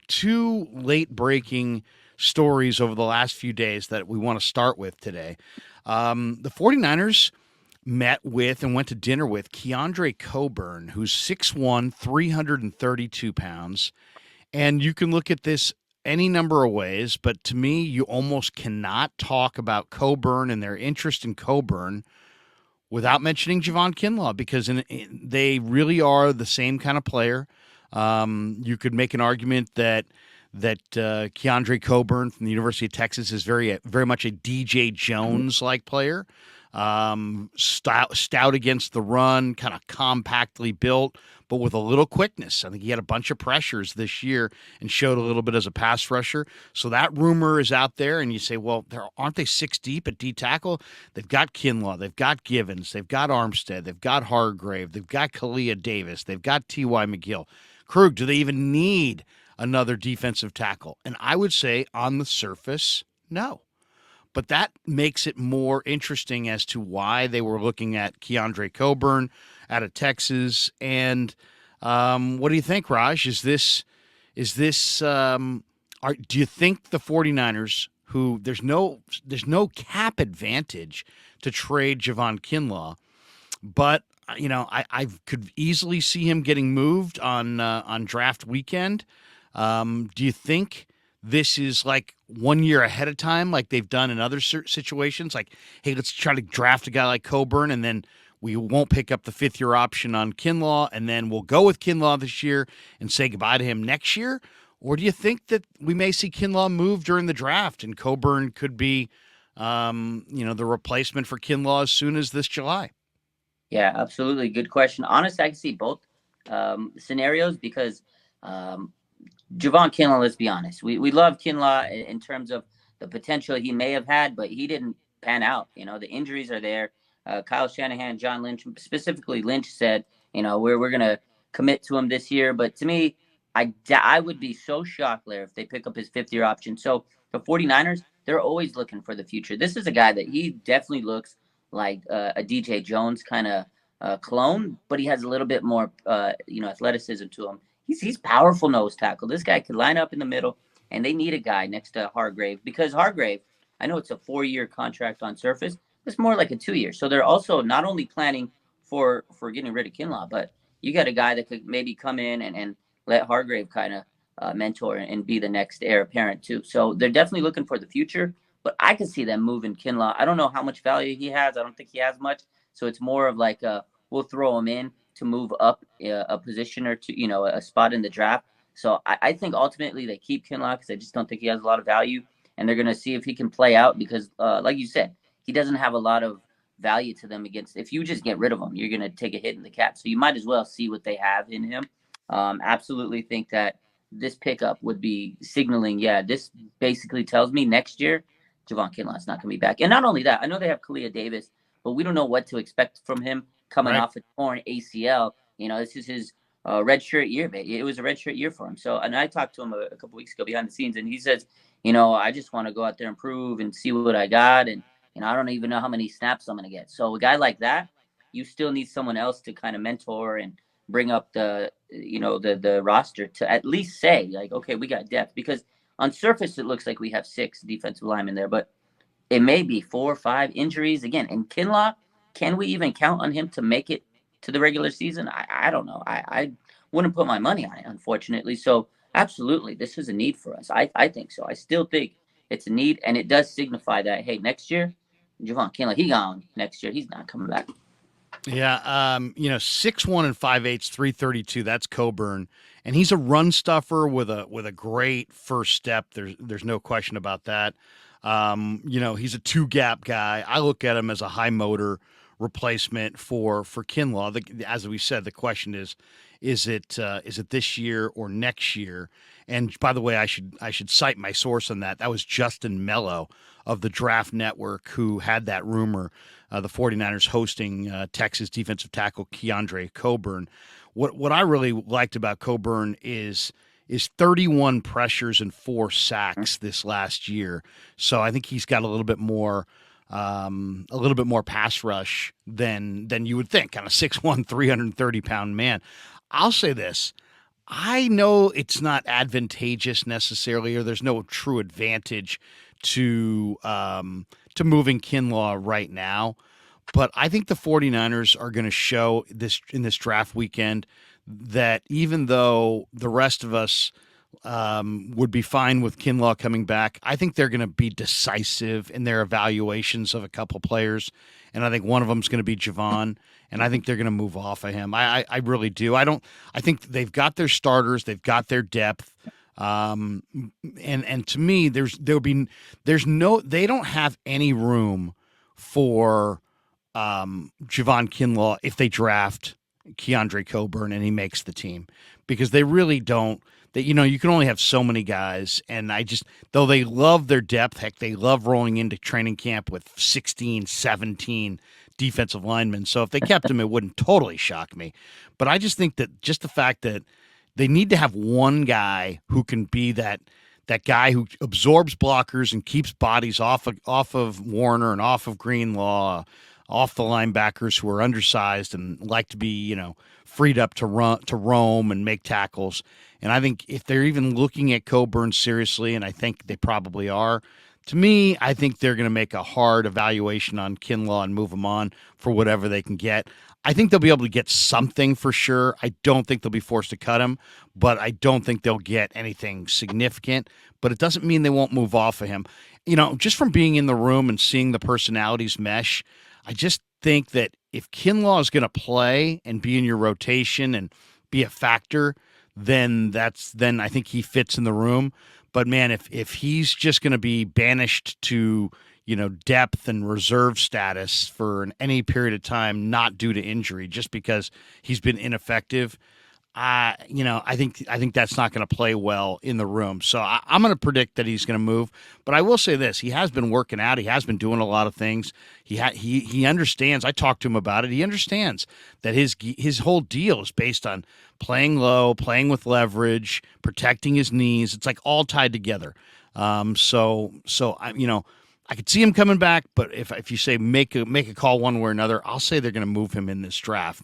Two late breaking stories over the last few days that we want to start with today. The 49ers met with and went to dinner with Keandre Coburn, who's 6'1", 332 pounds. And you can look at this any number of ways, but to me, you almost cannot talk about Coburn and their interest in Coburn without mentioning Javon Kinlaw, because they really are the same kind of player. You could make an argument that Keandre Coburn from the University of Texas is very much a DJ Jones like player. Stout against the run, kind of compactly built, but with a little quickness. I think he had a bunch of pressures this year and showed a little bit as a pass rusher. So that rumor is out there, and you say, well, aren't they six deep at D tackle? They've got Kinlaw, they've got Givens, they've got Armstead, they've got Hargrave, they've got Kalia Davis, they've got T.Y. McGill. Krug, do they even need another defensive tackle? And I would say on the surface, no. But that makes it more interesting as to why they were looking at Keandre Coburn out of Texas. And what do you think, Raj? Do you think the 49ers, who there's no cap advantage to trade Javon Kinlaw, but I could easily see him getting moved on draft weekend. Do you think this is like 1 year ahead of time, like they've done in other situations? Like, hey, let's try to draft a guy like Coburn, and then we won't pick up the fifth-year option on Kinlaw, and then we'll go with Kinlaw this year and say goodbye to him next year? Or do you think that we may see Kinlaw move during the draft, and Coburn could be, the replacement for Kinlaw as soon as this July? Yeah, absolutely. Good question. Honestly, I can see both scenarios because Javon Kinlaw, let's be honest. We love Kinlaw in terms of the potential he may have had, but he didn't pan out. The injuries are there. Kyle Shanahan, John Lynch, specifically Lynch said, we're going to commit to him this year. But to me, I would be so shocked, Larry, if they pick up his fifth-year option. So the 49ers, they're always looking for the future. This is a guy that he definitely looks like a DJ Jones kind of clone, but he has a little bit more, athleticism to him. He's powerful nose tackle. This guy could line up in the middle, and they need a guy next to Hargrave because Hargrave, I know it's a 4-year contract on surface. It's more like a 2-year. So they're also not only planning for getting rid of Kinlaw, but you got a guy that could maybe come in and let Hargrave kind of mentor and be the next heir apparent too. So they're definitely looking for the future, but I can see them moving Kinlaw. I don't know how much value he has. I don't think he has much. So it's more of like we'll throw him in to move up a position or two, a spot in the draft. So I think ultimately they keep Kinlaw because I just don't think he has a lot of value. And they're going to see if he can play out because, like you said, he doesn't have a lot of value to them against. If you just get rid of him, you're going to take a hit in the cap. So you might as well see what they have in him. Absolutely think that this pickup would be signaling, this basically tells me next year Javon Kinlaw's not going to be back. And not only that, I know they have Kalia Davis, but we don't know what to expect from him coming off a torn ACL. This is his redshirt year. It was a redshirt year for him. So, and I talked to him a couple weeks ago behind the scenes, and he says, I just want to go out there and prove and see what I got. And, I don't even know how many snaps I'm going to get. So a guy like that, you still need someone else to kind of mentor and bring up the roster to at least say, like, okay, we got depth. Because on surface, it looks like we have 6 defensive linemen there, but it may be 4 or 5 injuries again. And Kinlaw, can we even count on him to make it to the regular season? I don't know. I wouldn't put my money on it, unfortunately. So absolutely, this is a need for us. I think so. I still think it's a need, and it does signify that, hey, next year, Javon Kinlaw, he gone next year. He's not coming back. Yeah, 6'1" and 5'8", 332. That's Coburn, and he's a run stuffer with a great first step. There's no question about that. He's a 2-gap guy. I look at him as a high motor replacement for Kinlaw. As we said, the question is it this year or next year? And by the way, I should cite my source on that. That was Justin Mello of the Draft Network who had that rumor. The 49ers hosting Texas defensive tackle Keandre Coburn. What I really liked about Coburn is 31 pressures and 4 sacks this last year. So I think he's got a little bit more pass rush than you would think. Kind of 6'1", 330-pound man. I'll say this. I know it's not advantageous necessarily, or there's no true advantage to moving Kinlaw right now. But I think the 49ers are going to show this in this draft weekend that even though the rest of us would be fine with Kinlaw coming back, I think they're going to be decisive in their evaluations of a couple players. And I think one of them is going to be Javon. And I think they're going to move off of him. I really do. I think they've got their starters, they've got their depth. Um, and to me, there's no, they don't have any room for Javon Kinlaw if they draft Keandre Coburn and he makes the team, because they really don't. That, you can only have so many guys, and though they love their depth, heck, they love rolling into training camp with 16, 17 defensive linemen. So if they kept him, it wouldn't totally shock me. But I just think that just the fact that they need to have one guy who can be that guy who absorbs blockers and keeps bodies off of Warner and off of Greenlaw, off the linebackers who are undersized and like to be, freed up to roam and make tackles. And I think if they're even looking at Coburn seriously, and I think they probably are, to me, I think they're going to make a hard evaluation on Kinlaw and move him on for whatever they can get. I think they'll be able to get something for sure. I don't think they'll be forced to cut him, but I don't think they'll get anything significant. But it doesn't mean they won't move off of him. Just from being in the room and seeing the personalities mesh, I just think that if Kinlaw is going to play and be in your rotation and be a factor, then I think he fits in the room. But man, if he's just going to be banished to depth and reserve status for any period of time, not due to injury, just because he's been ineffective, I think that's not going to play well in the room. So I'm going to predict that he's going to move. But I will say this: he has been working out. He has been doing a lot of things. He understands. I talked to him about it. He understands that his whole deal is based on playing low, playing with leverage, protecting his knees. It's like all tied together. So I could see him coming back. But if you say make a call one way or another, I'll say they're going to move him in this draft.